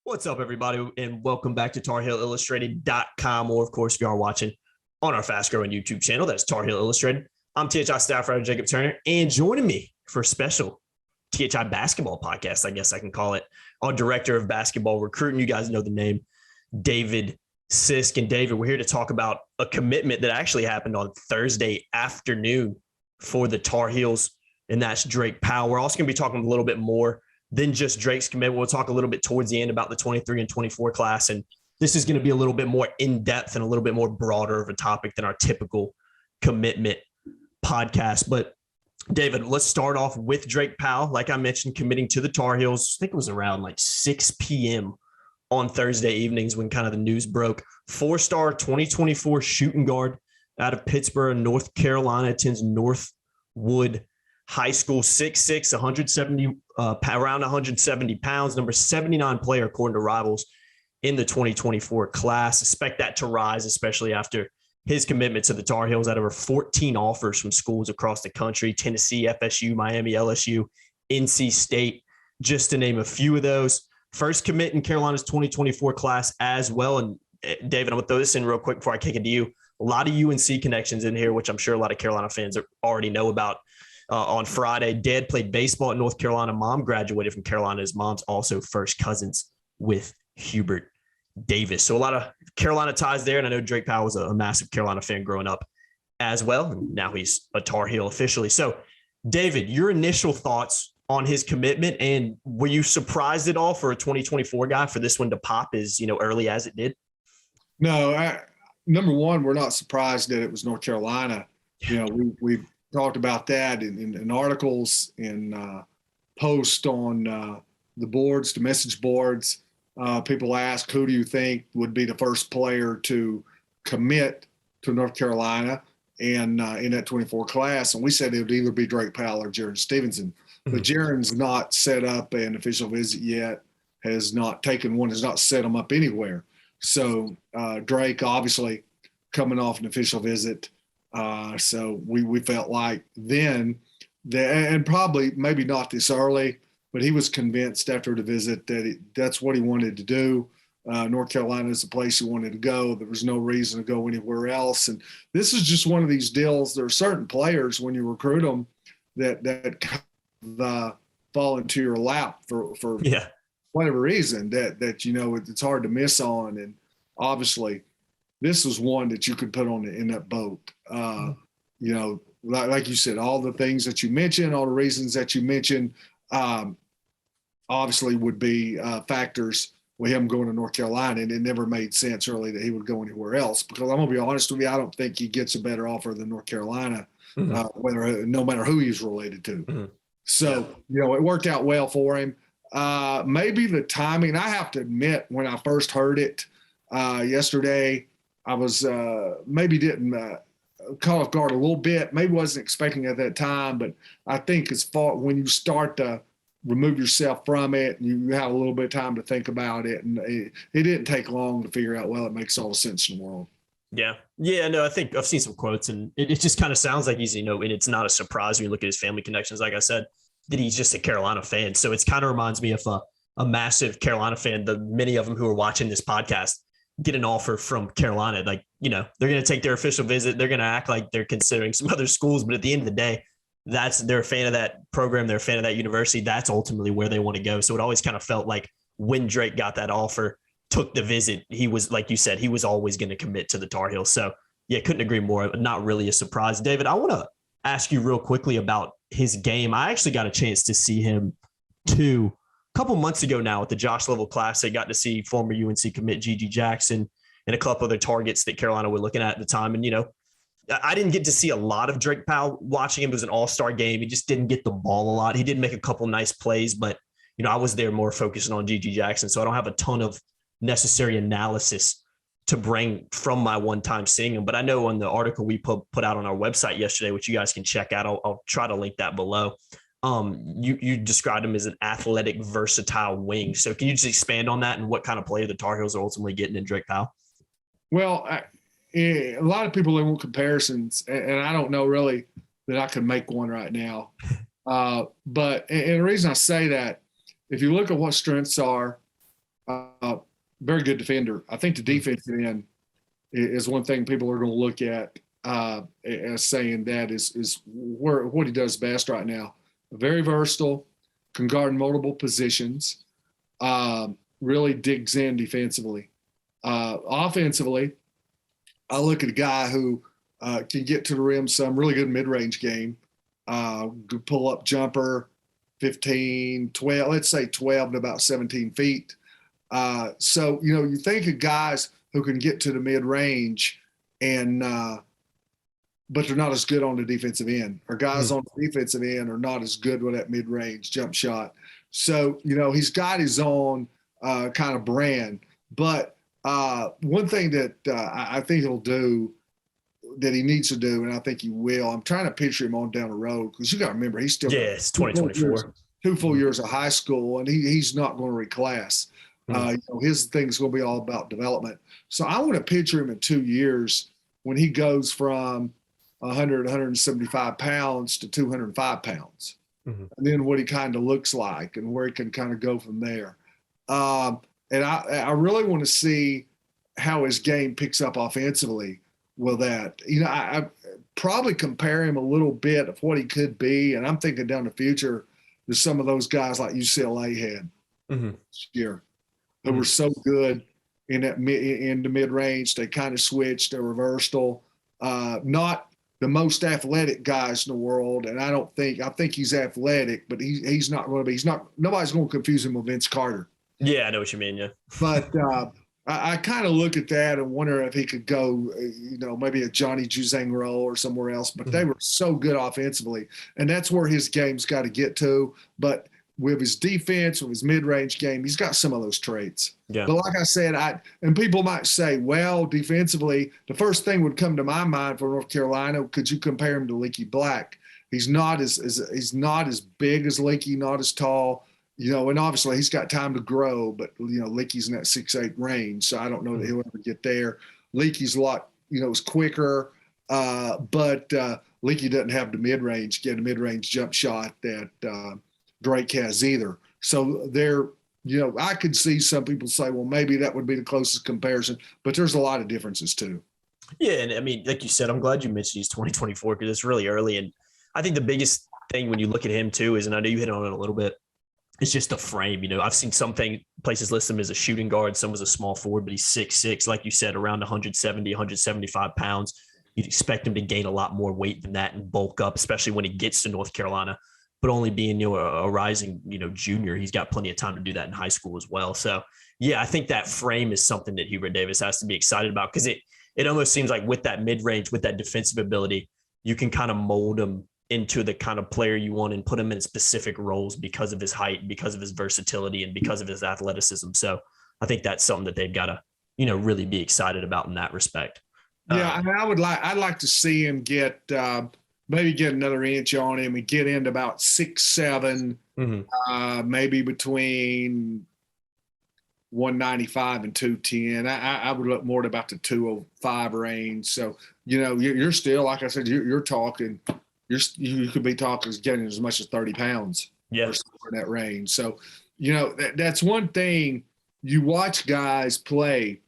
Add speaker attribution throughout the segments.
Speaker 1: What's up, everybody, and welcome back to TarHeelIllustrated.com, or, of course, if you are watching on our fast-growing YouTube channel, that's Tar Heel Illustrated. I'm THI staff writer Jacob Turner, and joining me for a special THI basketball podcast, I guess I can call it, our director of basketball recruiting. You guys know the name, David Sisk. And David, we're here to talk about a commitment that actually happened on Thursday afternoon for the Tar Heels, and that's Drake Powell. We're also going to be talking a little bit more than just Drake's commitment. We'll talk a little bit towards the end about the 23 and 24 class. And this is going to be a little bit more in-depth and a little bit more broader of a topic than our typical commitment podcast. But David, let's start off with Drake Powell. Like I mentioned, committing to the Tar Heels. I think it was around like 6 p.m. on Thursday evenings when kind of the news broke. 4-star 2024 shooting guard out of Pittsburgh, North Carolina, attends Northwood High School, 6'6", 170, around 170 pounds, number 79 player according to Rivals in the 2024 class. Expect that to rise, especially after his commitment to the Tar Heels. Had over 14 offers from schools across the country: Tennessee, FSU, Miami, LSU, NC State, just to name a few of those. First commit in Carolina's 2024 class as well. And David, I'm going to throw this in real quick before I kick it to you. A lot of UNC connections in here, which I'm sure a lot of Carolina fans already know about. On Friday, Dad played baseball at North Carolina. Mom graduated from Carolina. His mom's also first cousins with Hubert Davis. So a lot of Carolina ties there. And I know Drake Powell was a massive Carolina fan growing up as well. And now he's a Tar Heel officially. So, David, your initial thoughts on his commitment, and were you surprised at all for a 2024 guy for this one to pop as, early as it did?
Speaker 2: No, number one, we're not surprised that it was North Carolina. We've talked about that in articles, in posts on the boards, the message boards. People ask, who do you think would be the first player to commit to North Carolina and in that 24 class? And we said it would either be Drake Powell or Jaron Stevenson. But Jaron's not set up an official visit yet, has not taken one, has not set him up anywhere. So Drake, obviously, coming off an official visit. So we felt like then that, and probably maybe not this early, but he was convinced after the visit that that's what he wanted to do. North Carolina is the place he wanted to go. There was no reason to go anywhere else. And this is just one of these deals. There are certain players when you recruit them that fall into your lap for whatever reason that it's hard to miss on. And obviously this was one that you could put on in that boat. Like you said, all the things that you mentioned, all the reasons that you mentioned, obviously would be factors with him going to North Carolina. And it never made sense really that he would go anywhere else, because I'm going to be honest with you, I don't think he gets a better offer than North Carolina, no matter who he's related to. Mm-hmm. So, it worked out well for him. Maybe the timing, I have to admit, when I first heard it yesterday, I was maybe didn't caught off guard a little bit. Maybe wasn't expecting it at that time, but I think as far when you start to remove yourself from it, you have a little bit of time to think about it, and it didn't take long to figure out. Well, it makes all the sense in the world.
Speaker 1: Yeah. No, I think I've seen some quotes, and it just kind of sounds like he's, and it's not a surprise when you look at his family connections. Like I said, that he's just a Carolina fan. So it kind of reminds me of a massive Carolina fan. The many of them who are watching this podcast get an offer from Carolina. Like, they're going to take their official visit. They're going to act like they're considering some other schools, but at the end of the day, they're a fan of that program. They're a fan of that university. That's ultimately where they want to go. So it always kind of felt like when Drake got that offer, took the visit, he was, like you said, he was always going to commit to the Tar Heels. So yeah, couldn't agree more. Not really a surprise. David, I want to ask you real quickly about his game. I actually got a chance to see him too a couple months ago now at the Josh Level Classic. Got to see former UNC commit G.G. Jackson and a couple other targets that Carolina were looking at the time. And, I didn't get to see a lot of Drake Powell watching him. It was an all-star game. He just didn't get the ball a lot. He did make a couple nice plays, but, I was there more focusing on G.G. Jackson. So I don't have a ton of necessary analysis to bring from my one time seeing him. But I know on the article we put out on our website yesterday, which you guys can check out, I'll try to link that below. You described him as an athletic, versatile wing. So can you just expand on that and what kind of player the Tar Heels are ultimately getting in Drake Powell?
Speaker 2: Well, a lot of people, they want comparisons, and I don't know really that I could make one right now. But the reason I say that, if you look at what strengths are, Very good defender. I think the defensive end is one thing people are going to look at as saying that is what he does best right now. Very versatile, can guard multiple positions, really digs in defensively. Offensively, I look at a guy who can get to the rim some, really good mid-range game, good pull-up jumper, 15, 12, let's say 12 to about 17 feet. So, you think of guys who can get to the mid-range and but they're not as good on the defensive end, or guys on the defensive end are not as good with that mid-range jump shot. So, he's got his own kind of brand. But one thing that I think he'll do, that he needs to do, and I think he will, I'm trying to picture him on down the road, because you got to remember, he's still
Speaker 1: it's 2024.
Speaker 2: 2 full years of high school, and he's not going to reclass. His thing's going to be all about development. So I want to picture him in 2 years when he goes from 175 pounds to 205 pounds. And then what he kind of looks like and where he can kind of go from there. And I really want to see how his game picks up offensively with that. I probably compare him a little bit of what he could be, and I'm thinking down the future to some of those guys like UCLA had this year, who were so good in the mid-range. They kind of switched, they were versatile. Not the most athletic guys in the world, and I think he's athletic, but he's not going to be. Nobody's going to confuse him with Vince Carter.
Speaker 1: Yeah, I know what you mean. Yeah,
Speaker 2: but I kind of look at that and wonder if he could go, maybe a Johnny Juzang role or somewhere else. But they were so good offensively, and that's where his game's got to get to. But with his defense, with his mid-range game, he's got some of those traits.
Speaker 1: Yeah.
Speaker 2: But like I said, and people might say, well, defensively, the first thing would come to my mind for North Carolina, could you compare him to Leaky Black? He's not as big as Leaky, not as tall, and obviously he's got time to grow, but Leaky's in that 6'8" range, so I don't know that he'll ever get there. Leaky's a lot, is quicker, but Leaky doesn't have the mid-range jump shot that Drake has either. So I could see some people say, well, maybe that would be the closest comparison, but there's a lot of differences too.
Speaker 1: Yeah. And I mean, like you said, I'm glad you mentioned he's 2024 because it's really early. And I think the biggest thing when you look at him too is, and I know you hit on it a little bit, it's just the frame. I've seen places list him as a shooting guard, some as a small forward, but he's 6'6", like you said, around 170, 175 pounds. You'd expect him to gain a lot more weight than that and bulk up, especially when he gets to North Carolina. But only being, a rising, junior, he's got plenty of time to do that in high school as well. So, yeah, I think that frame is something that Hubert Davis has to be excited about, because it almost seems like with that mid-range, with that defensive ability, you can kind of mold him into the kind of player you want and put him in specific roles because of his height, because of his versatility, and because of his athleticism. So I think that's something that they've got to, really be excited about in that respect.
Speaker 2: Yeah, I'd like to see him get maybe get another inch on him and get into about 6'7", maybe between 195 and 210. I would look more at about the 205 range. So, you're still, like I said, you're talking, you could be talking getting as much as 30 pounds or somewhere in that range. So, that's one thing. You watch guys play,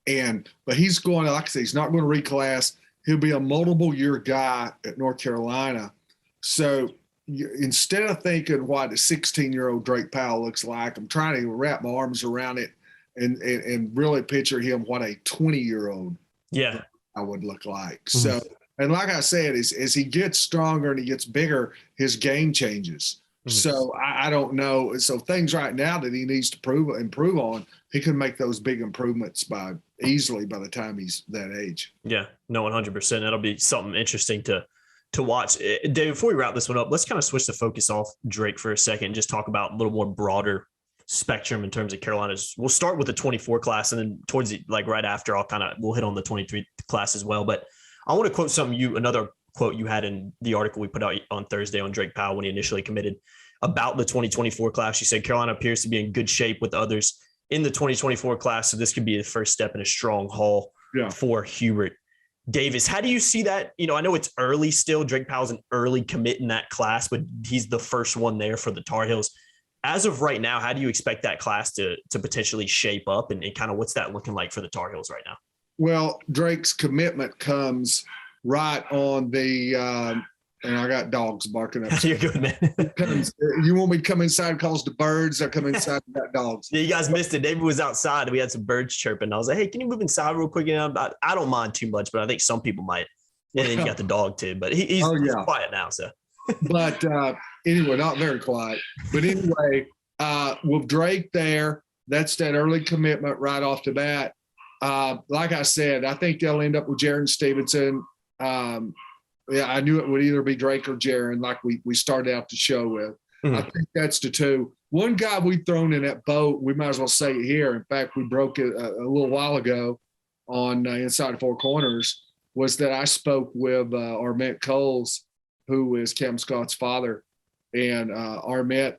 Speaker 2: but he's going, like I said, he's not going to reclass. He'll be a multiple year guy at North Carolina. So instead of thinking what a 16-year-old Drake Powell looks like, I'm trying to wrap my arms around it and really picture him what a 20-year-old I would look like. So, and like I said, as he gets stronger and he gets bigger, his game changes. So I don't know. So things right now that he needs to improve on, he can make those big improvements easily by the time he's that age.
Speaker 1: Yeah, no, 100%. That'll be something interesting to watch. David, before we wrap this one up, let's kind of switch the focus off Drake for a second and just talk about a little more broader spectrum in terms of Carolina's. We'll start with the 24 class, and then towards the, right after, we'll hit on the 23 class as well. But I want to quote another quote you had in the article we put out on Thursday on Drake Powell when he initially committed about the 2024 class. You said Carolina appears to be in good shape with others in the 2024 class, so this could be the first step in a strong haul for Hubert Davis. How do you see that? I know it's early still. Drake Powell's an early commit in that class, but he's the first one there for the Tar Heels. as of right now, how do you expect that class to potentially shape up, and kind of what's that looking like for the Tar Heels right now?
Speaker 2: Well, Drake's commitment comes right on the and I got dogs barking up.
Speaker 1: You're good, man.
Speaker 2: You want me to come inside calls the birds? I come inside and got dogs.
Speaker 1: Yeah, you guys missed it. David was outside. We had some birds chirping. I was like, hey, can you move inside real quick? I don't mind too much, but I think some people might. And then you got the dog too, but he's quiet now. So,
Speaker 2: but anyway, not very quiet. But anyway, with Drake there, that's that early commitment right off the bat. Like I said, I think they'll end up with Jaron Stevenson. I knew it would either be Drake or Jaron, like we started out the show with. I think that's the two. One guy we've thrown in that boat, we might as well say it here. In fact, we broke it a little while ago on Inside the Four Corners, was that I spoke with Armette Coles, who is Cam Scott's father. And Armette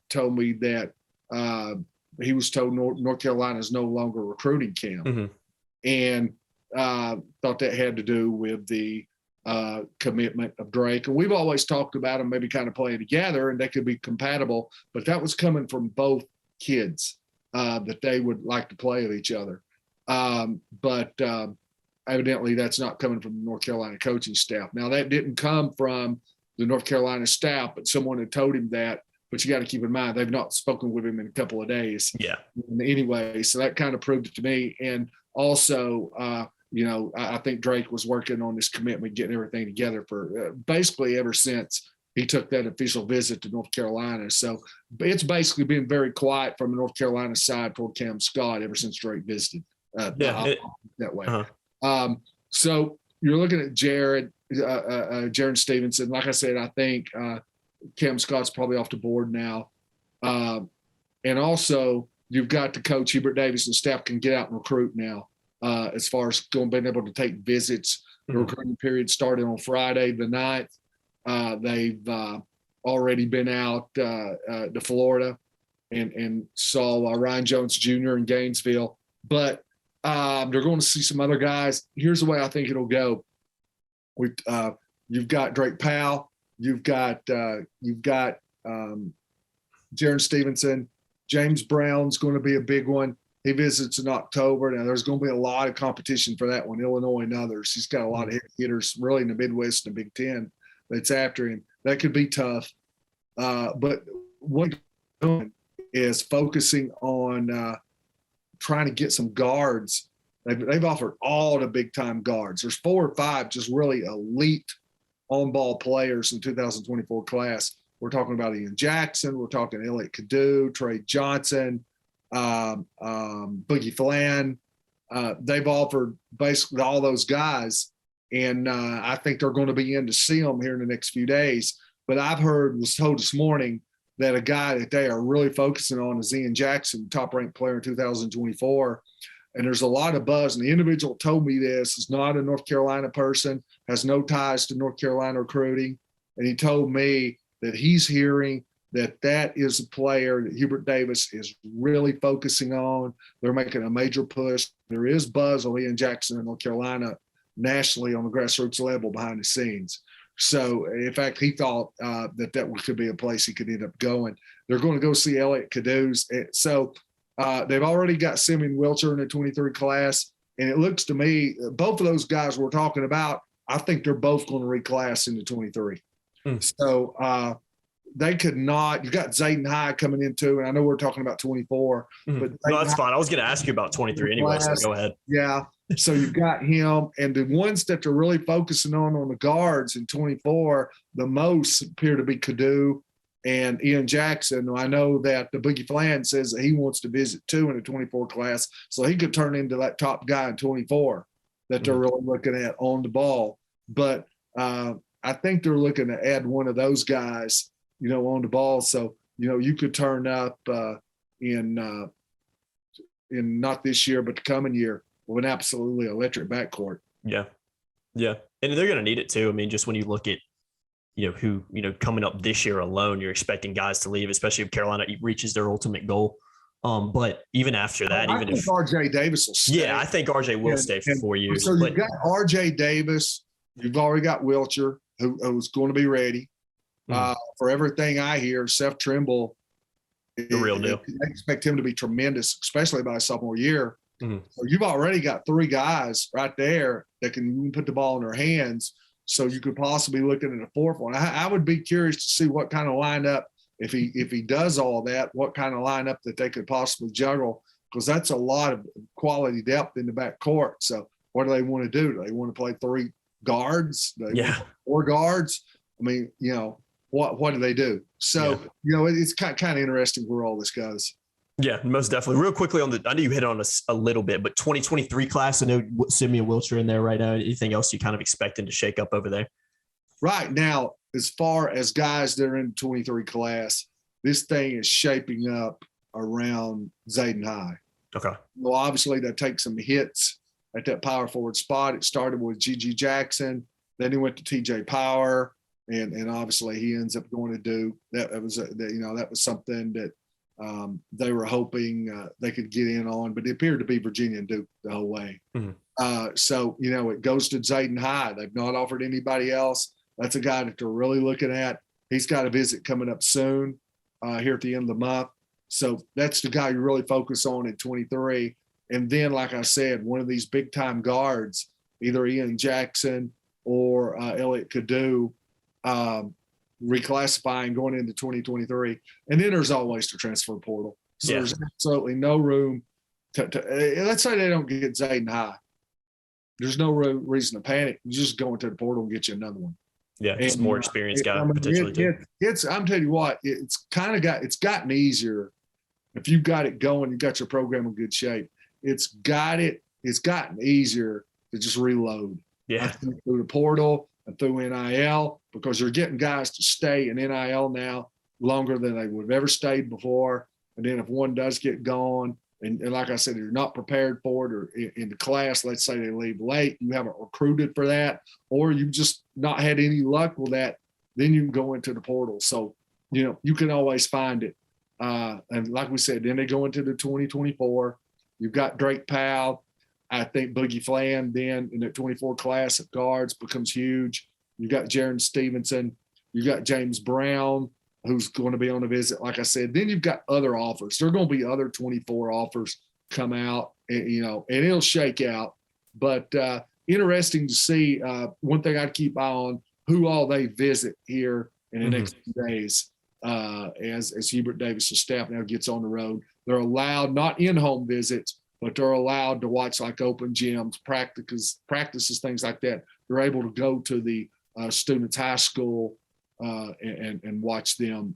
Speaker 2: told me that he was told North Carolina is no longer recruiting Cam. And thought that had to do with the commitment of Drake. And we've always talked about them maybe kind of playing together and they could be compatible, but that was coming from both kids that they would like to play with each other. But evidently that's not coming from the North Carolina coaching staff. Now that didn't come from the North Carolina staff, but someone had told him that. But you got to keep in mind, they've not spoken with him in a couple of days.
Speaker 1: Yeah.
Speaker 2: Anyway, so that kind of proved it to me. And also, I think Drake was working on this commitment, getting everything together for basically ever since he took that official visit to North Carolina. So it's basically been very quiet from the North Carolina side toward Cam Scott ever since Drake visited that way. So you're looking at Jaron Stevenson. Like I said, I think Cam Scott's probably off the board now. And also you've got the coach, Hubert Davis, and staff can get out and recruit now. As far as being able to take visits. The recruiting period started on Friday the 9th. They've already been out to Florida and saw Ryan Jones Jr. in Gainesville. But they're going to see some other guys. Here's the way I think it'll go. You've got Drake Powell. You've got Jaron Stevenson. James Brown's going to be a big one. He visits in October. Now, there's going to be a lot of competition for that one, Illinois and others. He's got a lot of hitters really in the Midwest and the Big Ten that's after him. That could be tough. But what he's doing is focusing on trying to get some guards. They've offered all the big-time guards. There's 4 or 5 just really elite on-ball players in 2024 class. We're talking about Ian Jackson. We're talking Elliott Cadeau, Trey Johnson, Boogie Flan. They've offered basically all those guys, and I think they're going to be in to see them here in the next few days. But was told this morning that a guy that they are really focusing on is Ian Jackson, top-ranked player in 2024. And there's a lot of buzz. And the individual told me this is not a North Carolina person, has no ties to North Carolina recruiting. And he told me that he's hearing that is a player that Hubert Davis is really focusing on. They're making a major push. There is buzz on Ian Jackson in North Carolina nationally on the grassroots level behind the scenes. So, in fact, he thought that could be a place he could end up going. They're going to go see Elliott Cadeau. So they've already got Simeon Wilcher in the 23 class. And it looks to me, both of those guys we're talking about, I think they're both going to reclass into 23. So they could not. You got Zayden High coming in too, and I know we're talking about 24. But
Speaker 1: no, that's fine. I was going to ask you about 23 anyway, so go ahead.
Speaker 2: Yeah. So you've got him, and the ones that they're really focusing on the guards in 24, the most appear to be Cadeau and Ian Jackson. I know that the Boogie Flan says that he wants to visit too in the 24 class, so he could turn into that top guy in 24 that they're really looking at on the ball. But I think they're looking to add one of those guys, on the ball. So, you could turn up in not this year, but the coming year with an absolutely electric backcourt.
Speaker 1: Yeah. Yeah. And they're going to need it too. I mean, just when you look at, who, coming up this year alone, you're expecting guys to leave, especially if Carolina reaches their ultimate goal. But even after that,
Speaker 2: I think RJ Davis will stay.
Speaker 1: Yeah, I think RJ will stay for 4 years.
Speaker 2: So you've got RJ Davis. You've already got Wilcher, who's going to be ready. For everything I hear, Seth Trimble
Speaker 1: The real deal.
Speaker 2: I expect him to be tremendous, especially by his sophomore year.
Speaker 1: Mm-hmm.
Speaker 2: So you've already got 3 guys right there that can put the ball in their hands. So you could possibly be looking at a 4th one. I would be curious to see what kind of lineup, if he does all that, what kind of lineup that they could possibly juggle, because that's a lot of quality depth in the back court. So what do they want to do? Do they want to play 3 guards? Do they want 4 guards? I mean, what do they do? So, it's kind of interesting where all this goes.
Speaker 1: Yeah, most definitely. Real quickly I know you hit on a little bit, but 2023 class, I know Simeon Wiltshire in there right now. Anything else you kind of expecting to shake up over there?
Speaker 2: Right now, as far as guys that are in the 23 class, this thing is shaping up around Zayden High.
Speaker 1: Okay.
Speaker 2: Well, obviously, they take some hits at that power forward spot. It started with G.G. Jackson. Then he went to T.J. Power, and obviously he ends up going to Duke. That was something that they were hoping they could get in on, but it appeared to be Virginia and Duke the whole way. Mm-hmm. So it goes to Zayden High. They've not offered anybody else. That's a guy that they're really looking at. He's got a visit coming up soon here at the end of the month. So that's the guy you really focus on in 23. And then, like I said, one of these big-time guards, either Ian Jackson or Elliot Kadu, reclassifying going into 2023. And then there's always the transfer portal. So there's absolutely no room to let's say they don't get Zayden High. There's no reason to panic. You just go into the portal and get you another one.
Speaker 1: Yeah, it's more experienced guy potentially too.
Speaker 2: I'm telling you what, it's gotten easier. If you've got it going, you've got your program in good shape. It's gotten easier to just reload.
Speaker 1: Yeah.
Speaker 2: Through the portal and through NIL, because you're getting guys to stay in NIL now longer than they would have ever stayed before. And then if one does get gone, and like I said, you're not prepared for it, or in the class, let's say they leave late, you haven't recruited for that, or you've just not had any luck with that, then you can go into the portal. So, you can always find it. And like we said, then they go into the 2024. You've got Drake Powell. I think Boogie Flan then in the 24 class at guards becomes huge. You got Jaron Stevenson. You got James Brown, who's going to be on a visit, like I said. Then you've got other offers. There are going to be other 24 offers come out, and it'll shake out. But interesting to see. One thing I'd keep eye on, who all they visit here in the next few days as Hubert Davis' staff now gets on the road. They're allowed not in-home visits, but they're allowed to watch like open gyms, practices, things like that. They're able to go to the students' high school and watch them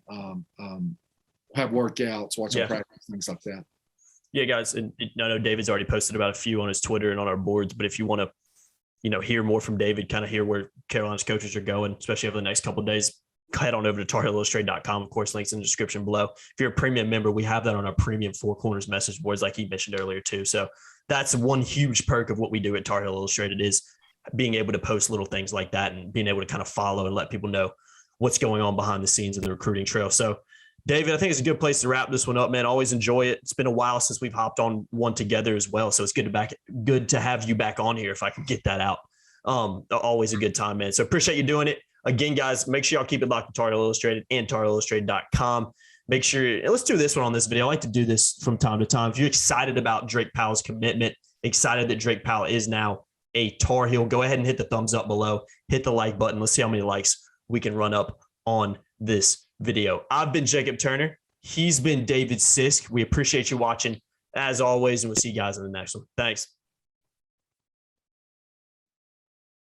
Speaker 2: have workouts, watch them practice, things like that.
Speaker 1: Yeah, guys, and I know David's already posted about a few on his Twitter and on our boards, but if you want to, hear more from David, kind of hear where Carolina's coaches are going, especially over the next couple of days, head on over to TarHeelIllustrated.com. Of course, links in the description below. If you're a premium member, we have that on our premium Four Corners message boards, like he mentioned earlier too. So that's one huge perk of what we do at Tar Heel Illustrated, is being able to post little things like that and being able to kind of follow and let people know what's going on behind the scenes in the recruiting trail. So David, I think it's a good place to wrap this one up, man. Always enjoy it. It's been a while since we've hopped on one together as well. So it's good to have you back on here if I can get that out. Always a good time, man. So appreciate you doing it. Again, guys, make sure y'all keep it locked to Tar Heel Illustrated and TarHeelIllustrated.com. Make sure, let's do this one on this video. I like to do this from time to time. If you're excited about Drake Powell's commitment, excited that Drake Powell is now a Tar Heel, go ahead and hit the thumbs up below. Hit the like button. Let's see how many likes we can run up on this video. I've been Jacob Turner. He's been David Sisk. We appreciate you watching as always, and we'll see you guys in the next one. Thanks.